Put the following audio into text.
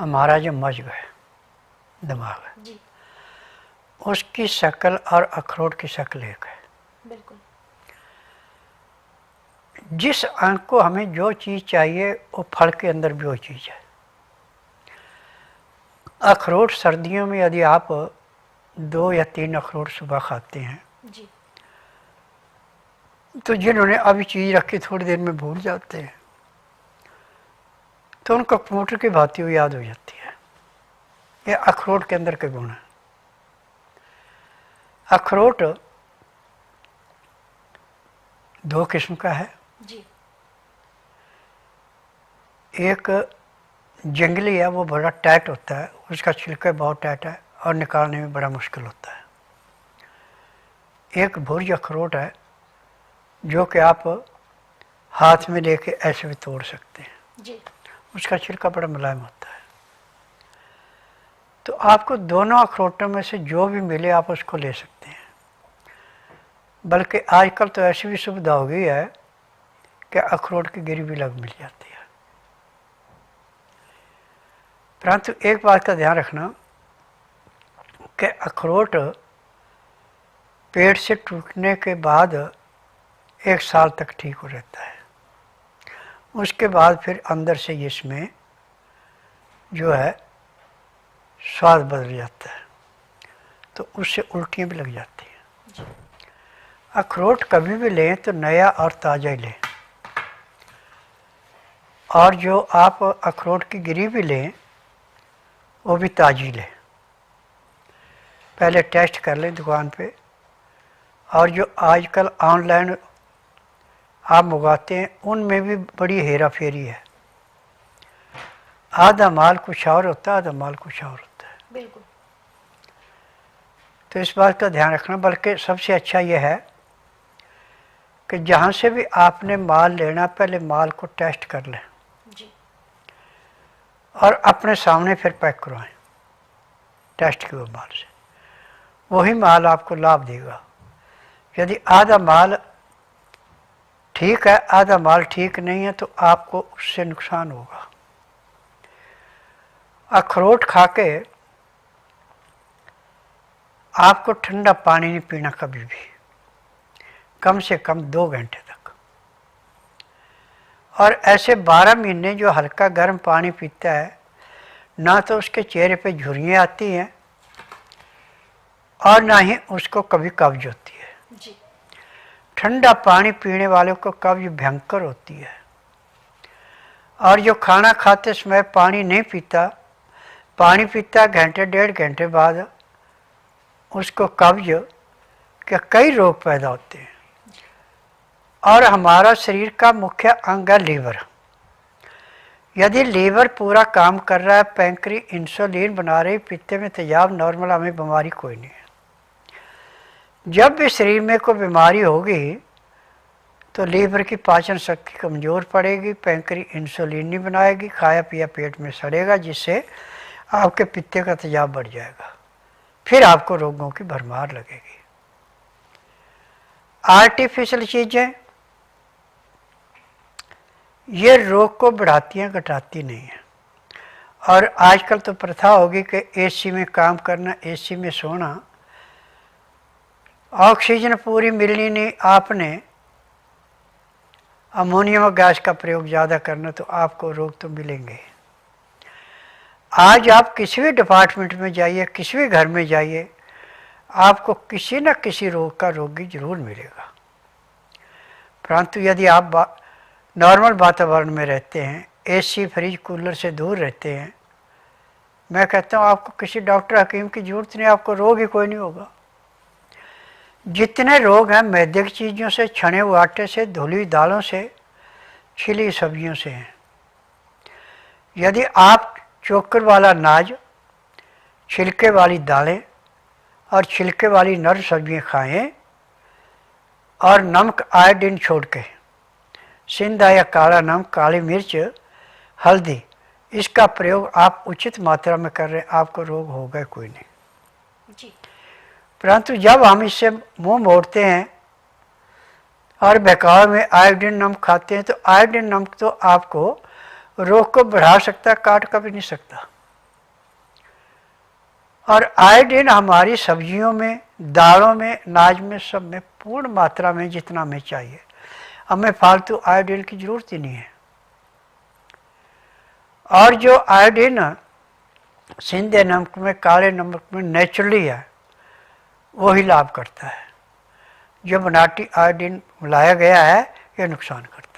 हमारा जो मस्तिष्क है, दिमाग है, जी उसकी शक्ल और अखरोट की शक्ल एक है। बिल्कुल। जिस अंग को हमें जो चीज़ चाहिए वो फल के अंदर भी वो चीज़ है। अखरोट सर्दियों में यदि आप 2 या 3 अखरोट सुबह खाते हैं जी तो जिन्होंने अभी चीज़ रखी थोड़ी देर में भूल जाते हैं, तो उनको कंप्यूटर की भांति वो याद हो जाती है। ये अखरोट के अंदर के गुण है। अखरोट 2 किस्म का है। जी एक जंगली है, वो बड़ा टाइट होता है, उसका छिलका बहुत टाइट है और निकालने में बड़ा मुश्किल होता है। एक भुर्ज अखरोट है जो कि आप हाथ में लेके ऐसे भी तोड़ सकते हैं। जी उसका छिलका बड़ा मुलायम होता है। तो आपको दोनों अखरोटों में से जो भी मिले आप उसको ले सकते हैं। बल्कि आजकल तो ऐसी भी सुविधा हो गई है कि अखरोट की गिरी भी लग मिल जाती है। परंतु एक बात का ध्यान रखना कि अखरोट पेट से टूटने के बाद 1 साल तक ठीक हो रहता है। उसके बाद फिर अंदर से इसमें जो है स्वाद बदल जाता है, तो उससे उल्टियाँ भी लग जाती हैं। अखरोट कभी भी लें तो नया और ताज़ा ही लें, और जो आप अखरोट की गिरी भी लें वो भी ताज़ी लें। पहले टेस्ट कर लें दुकान पे। और जो आजकल ऑनलाइन आप मंगाते हैं उनमें भी बड़ी हेरा फेरी है। आधा माल कुछ और होता है, आधा माल कुछ और होता है। बिल्कुल। तो इस बात का ध्यान रखना। बल्कि सबसे अच्छा यह है कि जहाँ से भी आपने माल लेना पहले माल को टेस्ट कर लें जी और अपने सामने फिर पैक करवाएं टेस्ट किए हुए माल से। वही माल आपको लाभ देगा। यदि आधा माल ठीक है, आधा माल ठीक नहीं है, तो आपको उससे नुकसान होगा। अखरोट खा के आपको ठंडा पानी नहीं पीना कभी भी, कम से कम 2 घंटे तक। और ऐसे 12 महीने जो हल्का गर्म पानी पीता है, ना तो उसके चेहरे पे झुर्रियाँ आती हैं और ना ही उसको कभी कब्ज होती है। जी ठंडा पानी पीने वालों को कब्ज भयंकर होती है। और जो खाना खाते समय पानी नहीं पीता, पानी पीता घंटे 1.5 घंटे बाद, उसको कब्ज के कई रोग पैदा होते हैं। और हमारा शरीर का मुख्य अंग है लीवर। यदि लीवर पूरा काम कर रहा है, पैंक्री इंसुलिन बना रही, पित्ते में तेजाब नॉर्मल, हमें बीमारी कोई नहीं है। जब भी शरीर में कोई बीमारी होगी तो लीवर की पाचन शक्ति कमज़ोर पड़ेगी, पैंक्री इंसुलिन नहीं बनाएगी, खाया पिया पेट में सड़ेगा, जिससे आपके पित्ते का तेजाब बढ़ जाएगा। फिर आपको रोगों की भरमार लगेगी। आर्टिफिशियल चीज़ें ये रोग को बढ़ाती हैं, घटाती नहीं हैं। और आजकल तो प्रथा होगी कि एसी में काम करना, एसी में सोना, ऑक्सीजन पूरी मिलनी नहीं, आपने अमोनियम गैस का प्रयोग ज़्यादा करना, तो आपको रोग तो मिलेंगे। आज आप किसी भी डिपार्टमेंट में जाइए, किसी भी घर में जाइए, आपको किसी न किसी रोग का रोगी जरूर मिलेगा। परंतु यदि आप नॉर्मल वातावरण में रहते हैं, एसी फ्रिज कूलर से दूर रहते हैं, मैं कहता हूँ आपको किसी डॉक्टर हकीम की ज़रूरत नहीं, आपको रोग ही कोई नहीं होगा। जितने रोग हैं मैदे की चीज़ों से, छने हुए आटे से, धुली दालों से, छिली सब्जियों से हैं। यदि आप चोकर वाला अनाज, छिलके वाली दालें और छिलके वाली नर सब्जियाँ खाएं और नमक आयोडीन छोड़ के, सिंधा या काला नमक, काली मिर्च, हल्दी, इसका प्रयोग आप उचित मात्रा में कर रहे हैं, आपको रोग होगा कोई नहीं। जी परंतु जब हम इससे मुंह मोड़ते हैं और बहकावे में आयोडीन नमक खाते हैं, तो आयोडीन नमक तो आपको रोग को बढ़ा सकता है, काट कभी नहीं सकता। और आयोडीन हमारी सब्जियों में, दालों में, अनाज में, सब में पूर्ण मात्रा में जितना हमें चाहिए। हमें फालतू आयोडीन की ज़रूरत ही नहीं है। और जो आयोडीन सिंधे नमक में, काले नमक में नेचुरली है, वही लाभ करता है। जो बनावटी आयोडीन मिलाया गया है, ये नुकसान करता है।